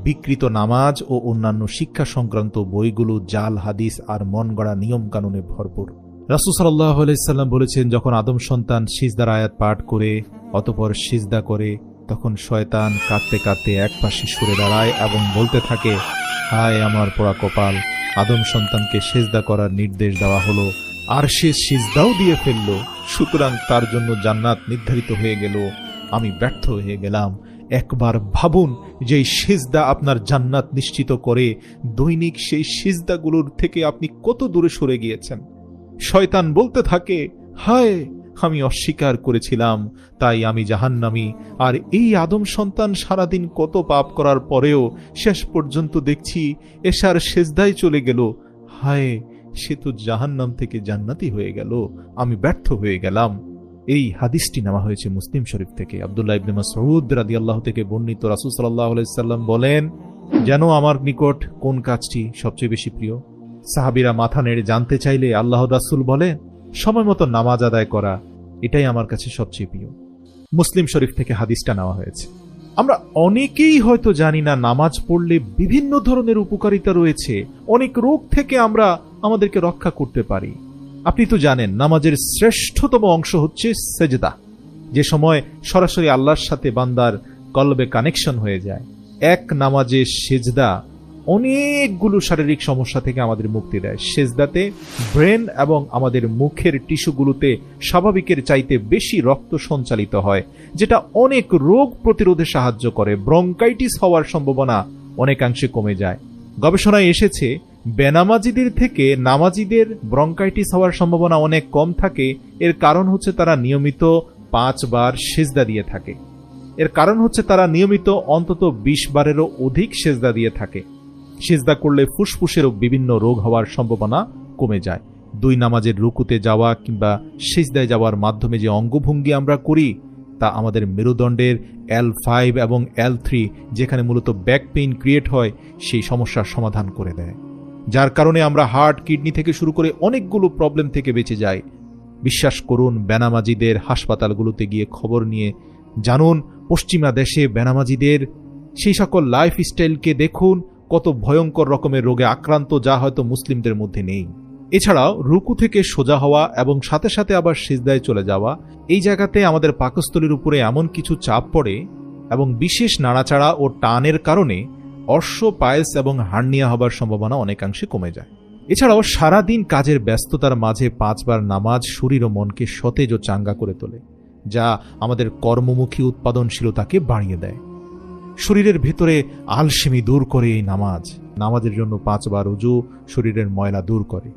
বিকৃত নামাজ ও অন্যান্য শিক্ষা সংক্রান্ত বইগুলো জাল হাদিস আর মন গড়া নিয়ম কানুনে ভরপুর। রাসূল সাল্লাল্লাহু আলাইহি সাল্লাম বলেছেন, যখন আদম সন্তান সিজদার আয়াত পাঠ করে অতঃপর সিজদা করে, তখন শয়তান কাঁদতে কাঁদতে এক পাশে সরে দাঁড়ায় এবং বলতে থাকে, হায় আমার পোড়া কপাল, আদম সন্তানকে সিজদা করার নির্দেশ দেওয়া হলো আর সে সিজদাও দিয়ে ফেলল, সুতরাং তার জন্য জান্নাত নির্ধারিত হয়ে গেল, আমি ব্যর্থ হয়ে গেলাম। একবার ভাবুন, যেই সিজদা আপনার জান্নাত নিশ্চিত করে, দৈনিক সেই সিজদাগুলোর থেকে আপনি কত দূরে সরে গিয়েছেন। শয়তান বলতে থাকে, হায় আমি অস্বীকার করেছিলাম, তাই আমি জাহান্নামী। আর এই আদম সন্তান সারাদিন কত পাপ করার পরেও শেষ পর্যন্ত দেখছি এশার সিজদায় চলে গেল, হায় সে তো জাহান্নাম থেকে জান্নাতি হয়ে গেল, আমি ব্যর্থ হয়ে গেলাম। এই হাদিসটি নেওয়া হয়েছে মুসলিম শরীফ থেকে। আব্দুল্লাহ ইবনে মাসউদ রাদিয়াল্লাহু থেকে বর্ণিত, রাসূল সাল্লাল্লাহু আলাইহি সাল্লাম বলেন, যেন আমার নিকট কোন কাজটি সবচেয়ে বেশি প্রিয়? সাহাবীরা মাথা নেড়ে জানতে চাইলে আল্লাহর রাসূল বলেন, সময় মতো নামাজ আদায় করা, এটাই আমার কাছে সবচেয়ে প্রিয়। মুসলিম শরীফ থেকে হাদিসটা নেওয়া হয়েছে। আমরা অনেকেই হয়তো জানি না নামাজ পড়লে বিভিন্ন ধরনের উপকারিতা রয়েছে, অনেক রোগ থেকে আমরা আমাদেরকে রক্ষা করতে পারি। আপনি তো জানেন নামাজের শ্রেষ্ঠতম অংশ হচ্ছে সেজদা, যে সময় সরাসরি আল্লাহর সাথে বান্দার কলবে কানেকশন হয়ে যায়। এক নামাজে সেজদা অনেকগুলো শারীরিক সমস্যা থেকে আমাদের মুক্তি দেয়। সেজদাতে ব্রেন এবং আমাদের মুখের টিস্যুগুলোতে স্বাভাবিকের চাইতে বেশি রক্ত সঞ্চালিত হয়, যেটা অনেক রোগ প্রতিরোধে সাহায্য করে। ব্রঙ্কাইটিস হওয়ার সম্ভাবনা অনেকাংশে কমে যায়। গবেষণায় এসেছে বেনামাজিদের থেকে নামাজিদের ব্রঙ্কাইটিস হওয়ার সম্ভাবনা অনেক কম থাকে। এর কারণ হচ্ছে তারা নিয়মিত 5 বার সেজদা দিয়ে থাকে। এর কারণ হচ্ছে তারা নিয়মিত অন্তত 20 বারেরও অধিক সেজদা দিয়ে থাকে। সেজদা করলে ফুসফুসেরও বিভিন্ন রোগ হওয়ার সম্ভাবনা কমে যায়। 2 নামাজের রুকুতে যাওয়া কিংবা সেজদায় যাওয়ার মাধ্যমে যে অঙ্গভঙ্গি আমরা করি তা আমাদের মেরুদণ্ডের L5 এবং L3, যেখানে মূলত ব্যাক পেইন ক্রিয়েট হয়, সেই সমস্যার সমাধান করে দেয়, যার কারণে আমরা হার্ট, কিডনি থেকে শুরু করে অনেকগুলো প্রবলেম থেকে বেঁচে যাই। বিশ্বাস করুন, বেনামাজিদের হাসপাতালগুলোতে গিয়ে খবর নিয়ে জানুন, পশ্চিমা দেশে বেনামাজিদের সেই সকল লাইফস্টাইলকে দেখুন, কত ভয়ঙ্কর রকমের রোগে আক্রান্ত, যা হয়তো মুসলিমদের মধ্যে নেই। এছাড়াও রুকু থেকে সোজা হওয়া এবং সাথে সাথে আবার সিজদায় চলে যাওয়া, এই জায়গাতে আমাদের পাকস্থলীর উপরে এমন কিছু চাপ পড়ে এবং বিশেষ নাড়াচাড়া ও টানের কারণে অর্শ, পায়েস এবং হার্নিয়া হবার সম্ভাবনা অনেকাংশে কমে যায়। এছাড়াও সারাদিন কাজের ব্যস্ততার মাঝে 5 বার নামাজ শরীর ও মনকে সতেজ ও চাঙ্গা করে তোলে, যা আমাদের কর্মমুখী উৎপাদনশীলতাকে বাড়িয়ে দেয়। শরীরের ভেতরে আলসেমি দূর করে এই নামাজের জন্য 5 বার ওযু শরীরের ময়লা দূর করে,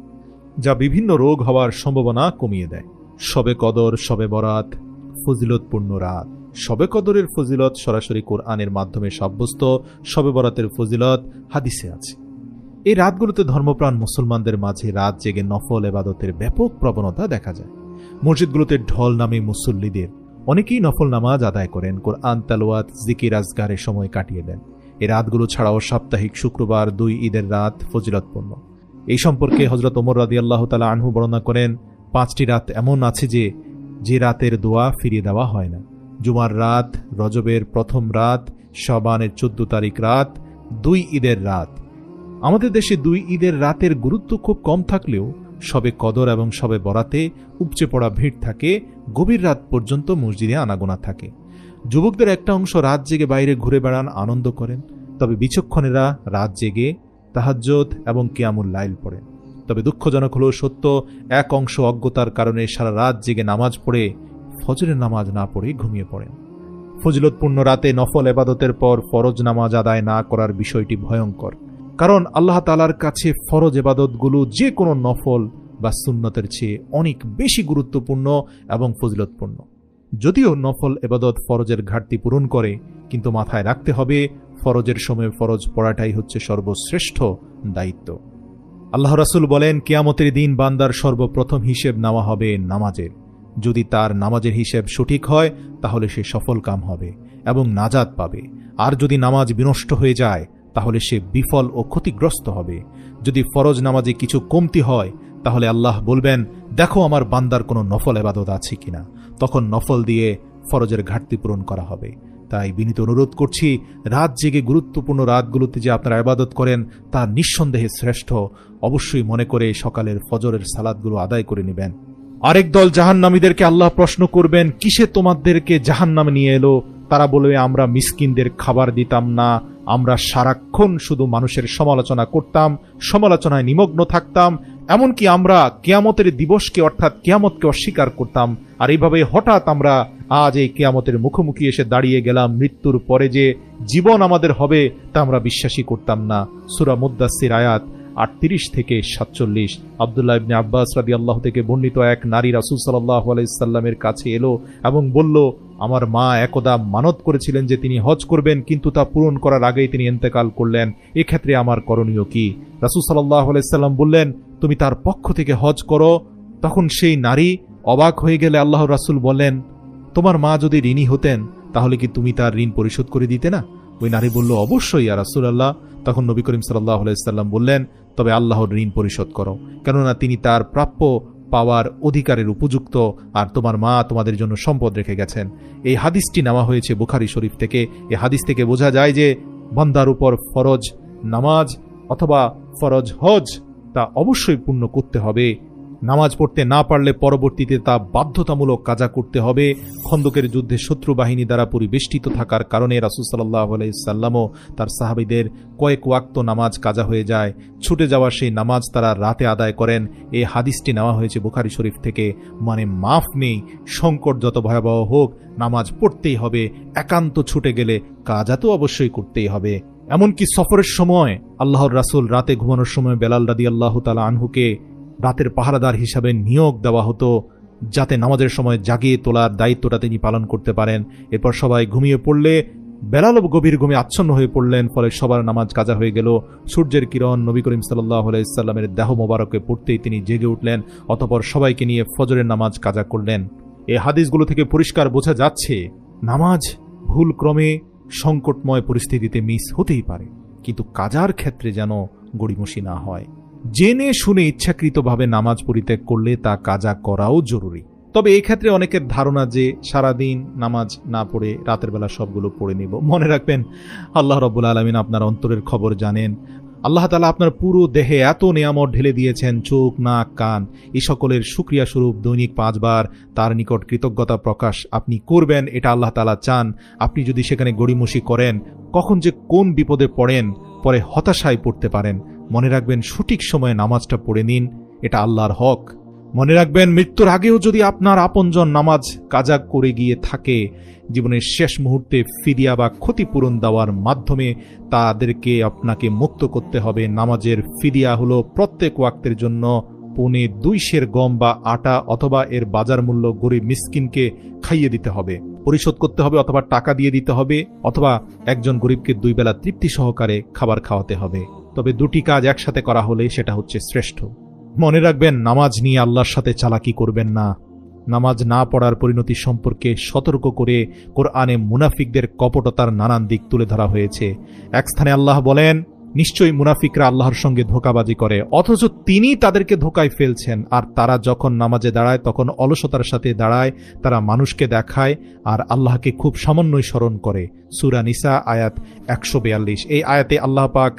যা বিভিন্ন রোগ হওয়ার সম্ভাবনা কমিয়ে দেয়। শবে কদর, শবে বরাত ফজিলতপূর্ণ রাত। শবে কদরের ফজিলত সরাসরি কোরআনের মাধ্যমে সাব্যস্ত, শবে বরাতের ফজিলত হাদিসে আছে। এই রাতগুলোতে ধর্মপ্রাণ মুসলমানদের মাঝে রাত জেগে নফল ইবাদতের ব্যাপক প্রবণতা দেখা যায়। মসজিদগুলোতে ঢল নামে মুসল্লিদের অনেকেই নফল নামাজ আদায় করেন, কোরআন তেলাওয়াত, জিকির আজগারে সময় কাটিয়ে দেন। এই রাতগুলো ছাড়াও সাপ্তাহিক শুক্রবার, 2 ঈদের রাত ফজিলতপূর্ণ। এই সম্পর্কে হযরত ওমর রাদিয়াল্লাহু তাআলা আনহু বর্ণনা করেন, 5টি রাত এমন আছে যে রাতের দোয়া ফিরিয়ে দেওয়া হয় না। জুমার রাত, রজবের প্রথম রাত, শাবানের 14 তারিখ রাত, 2 ঈদের রাত। আমাদের দেশে 2 ঈদের রাতের গুরুত্ব খুব কম থাকলেও শবে কদর এবং শবে বরাতে উপচে পড়া ভিড় থাকে, গভীর রাত পর্যন্ত মসজিদে আনাগোনা থাকে। যুবকদের একটা অংশ রাত জেগে বাইরে ঘুরে বেড়ান, আনন্দ করেন, তবে বিচক্ষণেরা রাত জেগে তাহাজ্জুদ এবং কিয়ামুল লাইল পড়েন। তবে দুঃখজনক হলেও সত্য, এক অংশ অজ্ঞতার কারণে সারা রাত জেগে নামাজ পড়ে ফজরের নামাজ না পড়ে ঘুমিয়ে পড়েন। ফজিলতপূর্ণ রাতে নফল ইবাদতের পর ফরজ নামাজ আদায় না করার বিষয়টি ভয়ঙ্কর, কারণ আল্লাহ তাআলার কাছে ফরজ ইবাদতগুলো যে কোনো নফল বা সুন্নতের চেয়ে অনেক বেশি গুরুত্বপূর্ণ এবং ফজিলতপূর্ণ। যদিও নফল ইবাদত ফরজের ঘাটতি পূরণ করে, কিন্তু মাথায় রাখতে হবে ফরজের সময় ফরজ পড়াটাই হচ্ছে সর্বশ্রেষ্ঠ দায়িত্ব। আল্লাহ রাসূল বলেন, কিয়ামতের দিন বান্দার সর্বপ্রথম হিসেব নেওয়া হবে নামাজের। যদি তার নামাজের হিসেব সঠিক হয় তাহলে সে সফল কাম হবে এবং নাজাত পাবে, আর যদি নামাজ বিনষ্ট হয়ে যায় তাহলে সে বিফল ও ক্ষতিগ্রস্ত হবে। যদি ফরজ নামাজে কিছু কমতি হয় তাহলে আল্লাহ বলবেন, দেখো আমার বান্দার কোনো নফল ইবাদত আছে কিনা, তখন নফল দিয়ে ফরজের ঘাটতি পূরণ করা হবে। তাই বিনীত অনুরোধ করছি, রাত জেগে গুরুত্বপূর্ণ রাতগুলোতে যে আপনারা ইবাদত করেন তা নিঃসন্দেহে শ্রেষ্ঠ। অবশ্যই মনে করে সকালের ফজরের সালাতগুলো আদায় করে নেবেন। আরেক দল জাহান্নামীদেরকে আল্লাহ প্রশ্ন করবেন, কিসে তোমাদেরকে জাহান্নামে নিয়ে এলো? তারা বলবে, আমরা মিসকিনদের খাবার দিতাম না, আমরা সারাক্ষণ শুধু মানুষের সমালোচনা করতাম, সমালোচনায় নিমগ্ন থাকতাম, এমনকি আমরা কিয়ামতের দিবসকে অর্থাৎ কিয়ামতকে অস্বীকার করতাম। আর এইভাবে হঠাৎ আমরা আজ এই কিয়ামতের মুখোমুখি এসে দাঁড়িয়ে গেলাম। মৃত্যুর পরে যে জীবন আমাদের হবে তা আমরা বিশ্বাসই করতাম না। সূরা মুদ্দাসসির আয়াত 38 থেকে 47। আব্দুল্লাহ ইবনে আব্বাস রাদিয়াল্লাহু থেকে বর্ণিত, এক নারী রাসূল সাল্লাল্লাহু আলাইহি সাল্লামের কাছে এলো এবং বলল, আমার মা একদা মানত করেছিলেন যে তিনি হজ করবেন, কিন্তু তা পূরণ করার আগেই তিনি ইন্তেকাল করলেন। এক্ষেত্রে আমার করণীয় কি? রাসূল সাল্লাল্লাহু আলাইহি সাল্লাম বললেন, তুমি তার পক্ষ থেকে হজ করো। তখন সেই নারী অবাক হয়ে গেলে আল্লাহর রাসূল বললেন, তোমার মা যদি ঋণী হতেন তাহলে কি তুমি তার ঋণ পরিশোধ করে দিতে না? ওই নারী বলল, অবশ্যই ইয়া রাসূলুল্লাহ। তখন নবী করিম সাল্লাল্লাহু আলাইহি সাল্লাম বললেন, তবে আল্লাহর ঋণ পরিশোধ করো, কেননা তিনি তার প্রাপ্য পাওয়ার অধিকারের উপযুক্ত, আর তোমার মা তোমাদের জন্য সম্পদ রেখে গেছেন। এই হাদিসটি নেওয়া হয়েছে বুখারী শরীফ থেকে। এই হাদিস থেকে বোঝা যায় যে বান্দার উপর ফরজ নামাজ অথবা ফরজ হজ তা অবশ্যই পূর্ণ করতে হবে। নামাজ পড়তে না পারলে পরবর্তীতে তা বাধ্যতামূলক কাজা করতে হবে। খন্দকের যুদ্ধে শত্রু বাহিনী দ্বারা পরিবেষ্টিত থাকার কারণে রাসূল সাল্লাল্লাহু আলাইহি সাল্লামও তার সাহাবীদের কয়েক ওয়াক্ত নামাজ কাজা হয়ে যায়। ছুটে যাওয়া সেই নামাজ তারা রাতে আদায় করেন। এই হাদিসটি নেওয়া হয়েছে বুখারী শরীফ থেকে। মানে মাফ নেই, সংকট যত ভয়াবহ হোক নামাজ পড়তেই হবে। একান্ত ছুটে গেলে কাজা তো অবশ্যই করতেই হবে। এমনকি সফরের সময় আল্লাহর রাসূল রাতে ঘুমানোর সময় বেলাল রাদিয়াল্লাহু তাআলা আনহুকে রাতের পাহারাদার হিসাবে নিয়োগ দেওয়া হতো, যাতে নামাজের সময় জাগিয়ে তোলার দায়িত্বটা তিনি পালন করতে পারেন। এরপর সবাই ঘুমিয়ে পড়লে বেলালও গভীর ঘুমে আচ্ছন্ন হয়ে পড়লেন। ফলে সবার নামাজ কাজা হয়ে গেল। সূর্যের কিরণ নবী করিম সাল্লাল্লাহু আলাইহি সাল্লামের দেহ মোবারকে পড়তেই তিনি জেগে উঠলেন। অতঃপর সবাইকে নিয়ে ফজরের নামাজ কাজা করলেন। এই হাদিসগুলো থেকে পরিষ্কার বোঝা যাচ্ছে নামাজ ভুল ক্রমে সংকটময় পরিস্থিতিতে মিস হতেই পারে, কিন্তু কাজার ক্ষেত্রে যেন গড়িমসি না হয়। জেনে শুনে ইচ্ছাকৃতভাবে নামাজ পরিত্যাগ করলে তা কাজা করাও জরুরি। তবে এই ক্ষেত্রে অনেকের ধারণা যে সারাদিন নামাজ না পড়ে রাতের বেলা সবগুলো পড়ে নিব। মনে রাখবেন, আল্লাহ রাব্বুল আলামিন আপনার অন্তরের খবর জানেন। আল্লাহ তাআলা আপনার পুরো দেহে এত নিয়ামত ঢেলে দিয়েছেন, চোখ, নাক, কান, এই সকলের শুকরিয়া স্বরূপ দৈনিক 5 বার তার নিকট কৃতজ্ঞতা প্রকাশ আপনি করবেন, এটা আল্লাহ তাআলা চান। আপনি যদি সেখানে গড়িমসি করেন, কখন যে কোন বিপদে পড়েন, পরে হতাশায় পড়তে পারেন। মনে রাখবেন, সঠিক সময়ে নামাজটা পড়ে নিন, এটা আল্লাহর হক। মনে রাখবেন, মৃত্যুর আগেও যদি আপনার আপনজন নামাজ কাজা করে গিয়ে থাকে, জীবনের শেষ মুহূর্তে ফিদিয়া বা ক্ষতিপূরণ দেওয়ার মাধ্যমে তাদেরকে আপনাকে মুক্ত করতে হবে। নামাজের ফিদিয়া হলো প্রত্যেক ওয়াক্তের জন্য 2.25 সের গম বা আটা অথবা এর বাজার মূল্য গরিব মিসকিনকে খাইয়ে দিতে হবে, পরিশোধ করতে হবে, অথবা টাকা দিয়ে দিতে হবে, অথবা একজন গরিবকে 2 বেলা তৃপ্তি সহকারে খাবার খাওয়াতে হবে। তবে দুটি কাজ একসাথে করা হলে সেটা হচ্ছে শ্রেষ্ঠ। মনে রাখবেন, নামাজ নিয়ে আল্লাহর সাথে চালাকি করবেন না। নামাজ না পড়ার পরিণতি সম্পর্কে সতর্ক করে কোরআনে মুনাফিকদের কপটতার নানান দিক তুলে ধরা হয়েছে। এক স্থানে আল্লাহ বলেন, নিশ্চয়ই মুনাফিকরা আল্লাহর সঙ্গে ধোঁকাবাজি করে, অথচ তিনি তাদেরকে ধোঁকায় ফেলছেন। আর তারা যখন নামাজে দাঁড়ায় তখন অলসতার সাথে দাঁড়ায়, তারা মানুষকে দেখায় আর আল্লাহকে খুব সামান্যই স্মরণ করে। সূরা নিসা আয়াত 142। এই আয়াতে আল্লাহ পাক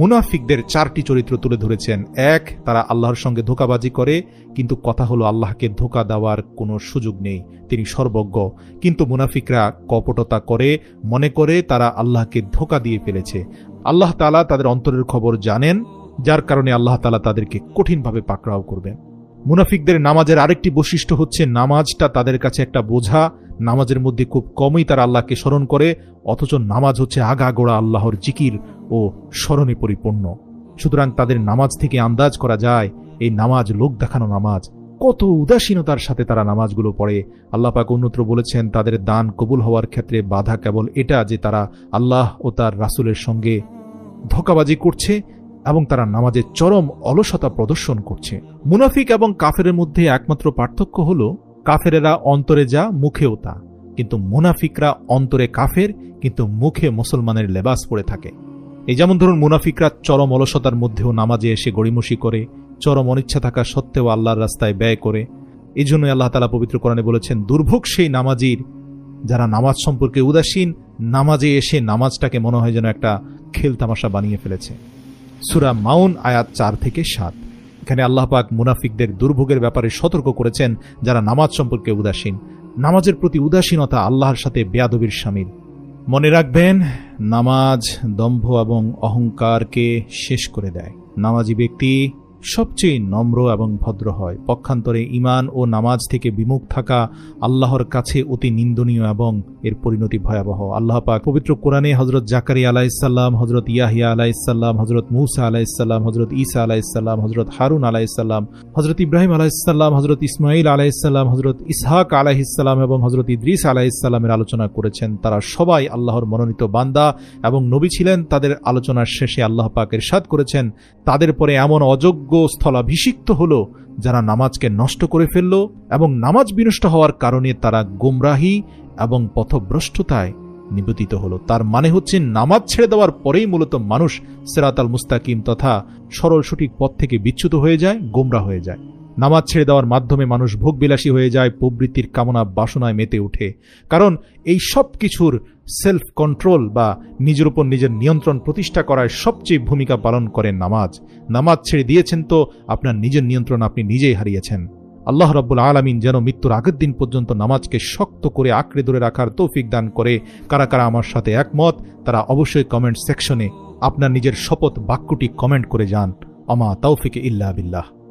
মুনাফিকদের 4টি চরিত্র তুলে ধরেছেন। 1, তারা আল্লাহর সঙ্গে ধোঁকাবাজি করে, কিন্তু কথা হলো আল্লাহকে ধোঁকা দেওয়ার কোনো সুযোগ নেই, তিনি সর্বজ্ঞ। কিন্তু মুনাফিকরা কপটতা করে, মনে করে তারা আল্লাহকে ধোঁকা দিয়ে ফেলেছে। আল্লাহ তাআলা তাদের অন্তরের খবর জানেন, যার কারণে আল্লাহ তাআলা তাদেরকে কঠিনভাবে পাকড়াও করবেন। মুনাফিকদের নামাজের আরেকটি বৈশিষ্ট্য হচ্ছে নামাজটা তাদের কাছে একটা বোঝা। নামাজের মধ্যে খুব কমই তারা আল্লাহকে স্মরণ করে, অথচ নামাজ হচ্ছে আগাগোড়া আল্লাহর জিকির ও স্মরণে পরিপূর্ণ। সুতরাং তাদের নামাজ থেকে আন্দাজ করা যায় এই নামাজ লোক দেখানো নামাজ। কত উদাসীনতার সাথে তারা নামাজগুলো পড়ে। আল্লাহ পাক অন্যত্র বলেছেন, তাদের দান কবুল হওয়ার ক্ষেত্রে বাধা কেবল এটা যে তারা আল্লাহ ও তার রাসূলের সঙ্গে ধোঁকাবাজি করছে এবং তারা নামাজের চরম অলসতা প্রদর্শন করছে। মুনাফিক এবং কাফেরের মধ্যে একমাত্র পার্থক্য হলো, কাফেরেরা অন্তরে যা মুখেও তা, কিন্তু মুনাফিকরা অন্তরে কাফের কিন্তু মুখে মুসলমানের লেবাস পরে থাকে। এই যেমন ধরুন, মুনাফিকরা চরম অলসতার মধ্যেও নামাজে এসে গড়িমসি করে, চরম অনিচ্ছা থাকা সত্ত্বেও আল্লাহর রাস্তায় ব্যয় করে। এই জন্যই আল্লাহ তাআলা পবিত্র কোরআনে বলেছেন, দুর্ভোগ সেই নামাজির যারা নামাজ সম্পর্কে উদাসীন, নামাজে এসে নামাজটাকে মনে হয় যেন একটা খেলতামাশা বানিয়ে ফেলেছে। সূরা মাউন আয়াত 4 থেকে 7। এখানে আল্লাহ পাক মুনাফিকদের দুর্ভোগের ব্যাপারে সতর্ক করেছেন, যারা নামাজ সম্পর্কে উদাসীন। নামাজের প্রতি উদাসীনতা আল্লাহর সাথে বেয়াদবির শামিল। মনে রাখবেন, নামাজ দম্ভ এবং অহংকারকে শেষ করে দেয়। নামাজি ব্যক্তি সবচেয়ে নম্র এবং ভদ্র হয়। পক্ষান্তরে ঈমান ও নামাজ থেকে বিমুখ থাকা আল্লাহর কাছে অতি নিন্দনীয় এবং এর পরিণতি ভয়াবহ। আল্লাহ পাক পবিত্র কোরআনে হযরত জাকারিয়া আলাইহিস সালাম, হযরত ইয়াহিয়া আলাইহিস সালাম, হযরত মূসা আলাইহিস সালাম, হযরত ঈসা আলাইহিস সালাম, হযরত হারুন আলাইহিস সালাম, হযরত ইব্রাহিম আলাইহিস সালাম, হযরত ইসমাঈল আলাইহিস সালাম, হযরত ইসহাক আলাইহিস সালাম এবং হযরত ইদ্রিস আলাইহিস সালামের আলোচনা করেছেন। তারা সবাই আল্লাহর মনোনীত বান্দা এবং নবী ছিলেন। তাদের আলোচনার শেষে আল্লাহ পাক ইরশাদ করেছেন, তাদের পরে এমন অযোগ্য স্থলাভিষিক্ত হলো যারা নামাজকে নষ্ট করে ফেলল এবং নামাজ বিনষ্ট হওয়ার কারণে তারা গোমরাহি এবং পথভ্রষ্টতায় নিবেদিত হলো। তার মানে হচ্ছে, নামাজ ছেড়ে দেওয়ার পরেই মূলত মানুষ সিরাতাল মুস্তাকিম তথা সরল সঠিক পথ থেকে বিচ্যুত হয়ে যায়, গোমরা হয়ে যায়। নামাজ ছেড়ে দেওয়ার মাধ্যমে মানুষ ভোগবিলাসী হয়ে যায়, প্রবৃত্তির কামনা বাসনায় মেতে ওঠে। কারণ এই সব কিছুর সেলফ কন্ট্রোল বা নিজের উপর নিজের নিয়ন্ত্রণ প্রতিষ্ঠা করায় সবচেয়ে ভূমিকা পালন করে নামাজ। নামাজ ছেড়ে দিয়েছেন তো আপনার নিজের নিয়ন্ত্রণ আপনি নিজেই হারিয়েছেন। আল্লাহ রাব্বুল আলামিন যেন মৃত্যুর আগের দিন পর্যন্ত নামাজকে শক্ত করে আঁকড়ে ধরে রাখার তৌফিক দান করে। কারা কারা আমার সাথে একমত তারা অবশ্যই কমেন্ট সেকশনে আপনার নিজের শপথ বাক্যটি কমেন্ট করে যান। আমা তাওফিকে ইল্লা বিল্লাহ।